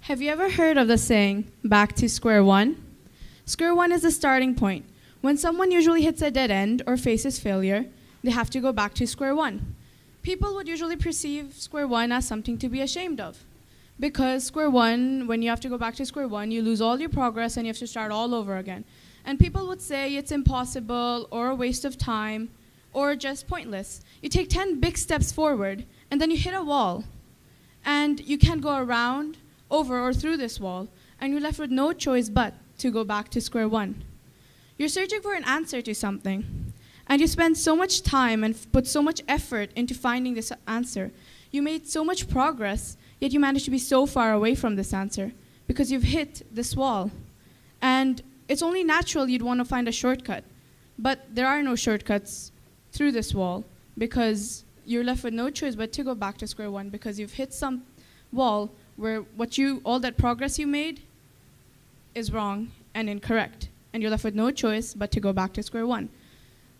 Have you ever heard of the saying, back to square one? Square one is the starting point. When someone usually hits a dead end or faces failure, they have to go back to square one. People would usually perceive square one as something to be ashamed of. Because square one, when you have to go back to square one, you lose all your progress and you have to start all over again. And people would say it's impossible or a waste of time or just pointless. You take 10 big steps forward and then you hit a wall. And you can't go around, over or through this wall, and you're left with no choice but to go back to square one. You're searching for an answer to something, and you spend so much time and put so much effort into finding this answer. You made so much progress, yet you managed to be so far away from this answer because you've hit this wall. And it's only natural you'd want to find a shortcut, but there are no shortcuts through this wall because you're left with no choice but to go back to square one because you've hit some wall where all that progress you made is wrong and incorrect, and you're left with no choice but to go back to square one.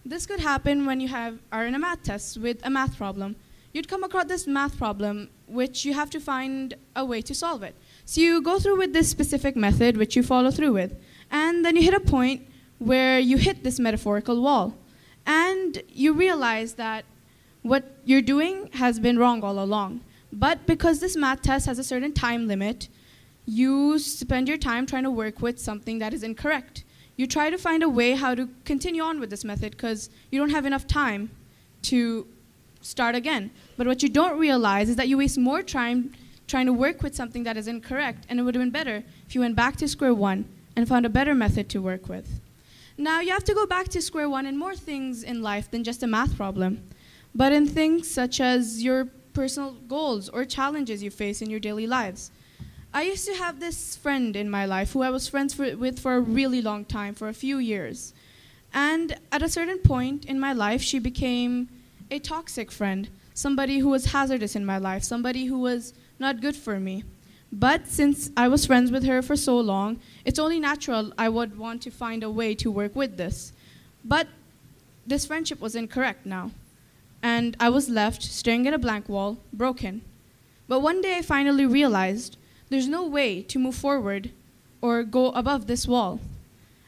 This could happen when you are in a math test with a math problem. You'd come across this math problem which you have to find a way to solve it. So you go through with this specific method which you follow through with, and then you hit a point where you hit this metaphorical wall, and you realize that what you're doing has been wrong all along. But because this math test has a certain time limit, you spend your time trying to work with something that is incorrect. You try to find a way how to continue on with this method because you don't have enough time to start again. But what you don't realize is that you waste more time trying to work with something that is incorrect, and it would have been better if you went back to square one and found a better method to work with. Now, you have to go back to square one in more things in life than just a math problem, but in things such as your personal goals or challenges you face in your daily lives. I used to have this friend in my life who I was friends with for a really long time, for a few years. And at a certain point in my life, she became a toxic friend, somebody who was hazardous in my life, somebody who was not good for me. But since I was friends with her for so long, it's only natural I would want to find a way to work with this. But this friendship was incorrect now, and I was left staring at a blank wall, broken. But one day I finally realized there's no way to move forward or go above this wall.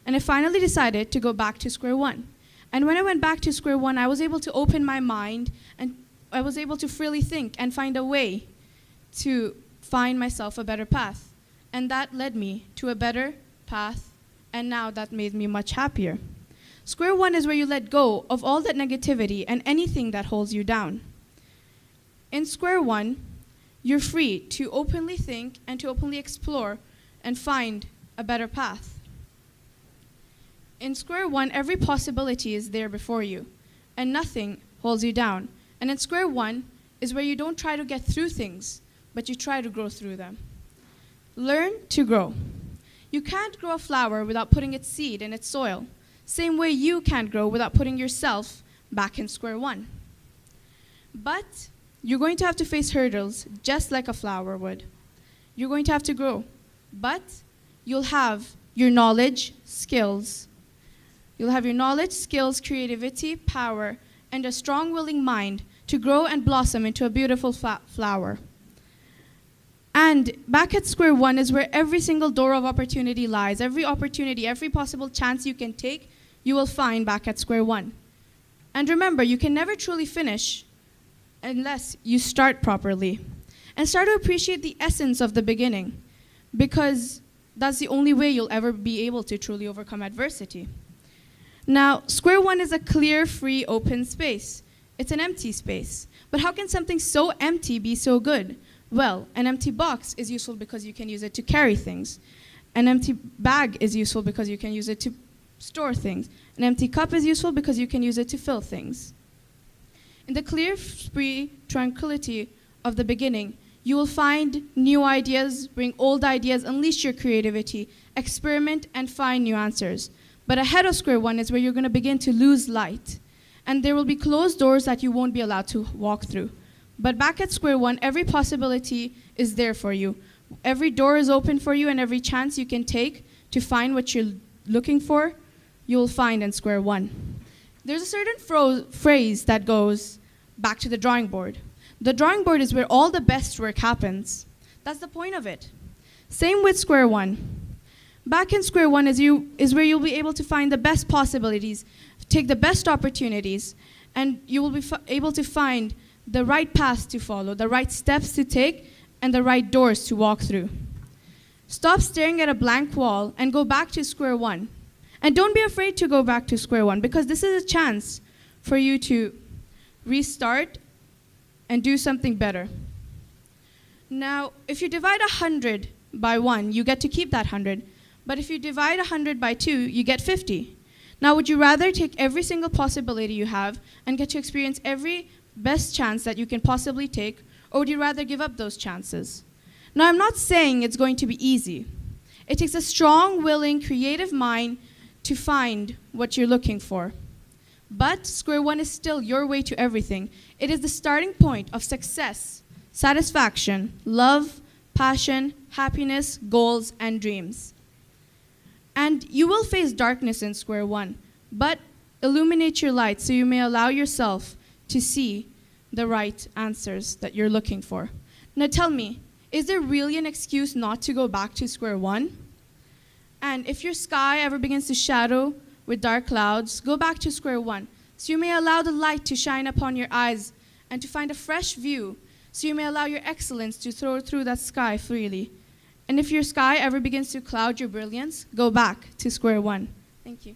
And I finally decided to go back to square one. And when I went back to square one, I was able to open my mind and I was able to freely think and find a way to find myself a better path. And that led me to a better path, and now that made me much happier. Square one is where you let go of all that negativity and anything that holds you down. In square one, you're free to openly think and to openly explore and find a better path. In square one, every possibility is there before you, and nothing holds you down. And in square one is where you don't try to get through things, but you try to grow through them. Learn to grow. You can't grow a flower without putting its seed in its soil. Same way you can't grow without putting yourself back in square one. But you're going to have to face hurdles just like a flower would. You're going to have to grow, but you'll have your knowledge, skills. You'll have your knowledge, skills, creativity, power, and a strong, willing mind to grow and blossom into a beautiful flower. And back at square one is where every single door of opportunity lies. Every opportunity, every possible chance you can take, you will find back at square one. And remember, you can never truly finish unless you start properly. And start to appreciate the essence of the beginning, because that's the only way you'll ever be able to truly overcome adversity. Now, square one is a clear, free, open space. It's an empty space. But how can something so empty be so good? Well, an empty box is useful because you can use it to carry things. An empty bag is useful because you can use it to store things. An empty cup is useful because you can use it to fill things. In the clear, free tranquility of the beginning, you will find new ideas, bring old ideas, unleash your creativity, experiment, and find new answers. But ahead of square one is where you're going to begin to lose light. And there will be closed doors that you won't be allowed to walk through. But back at square one, every possibility is there for you. Every door is open for you, and every chance you can take to find what you're looking for, you'll find in square one. There's a certain phrase that goes, back to the drawing board. The drawing board is where all the best work happens. That's the point of it. Same with square one. Back in square one is where you'll be able to find the best possibilities, take the best opportunities, and you will be able to find the right paths to follow, the right steps to take, and the right doors to walk through. Stop staring at a blank wall and go back to square one. And don't be afraid to go back to square one, because this is a chance for you to restart and do something better. Now, if you divide 100 by 1, you get to keep that 100. But if you divide 100 by 2, you get 50. Now, would you rather take every single possibility you have and get to experience every best chance that you can possibly take, or would you rather give up those chances? Now, I'm not saying it's going to be easy. It takes a strong, willing, creative mind to find what you're looking for. But square one is still your way to everything. It is the starting point of success, satisfaction, love, passion, happiness, goals, and dreams. And you will face darkness in square one, but illuminate your light so you may allow yourself to see the right answers that you're looking for. Now tell me, is there really an excuse not to go back to square one? And if your sky ever begins to shadow with dark clouds, go back to square one, so you may allow the light to shine upon your eyes and to find a fresh view, so you may allow your excellence to throw through that sky freely. And if your sky ever begins to cloud your brilliance, go back to square one. Thank you.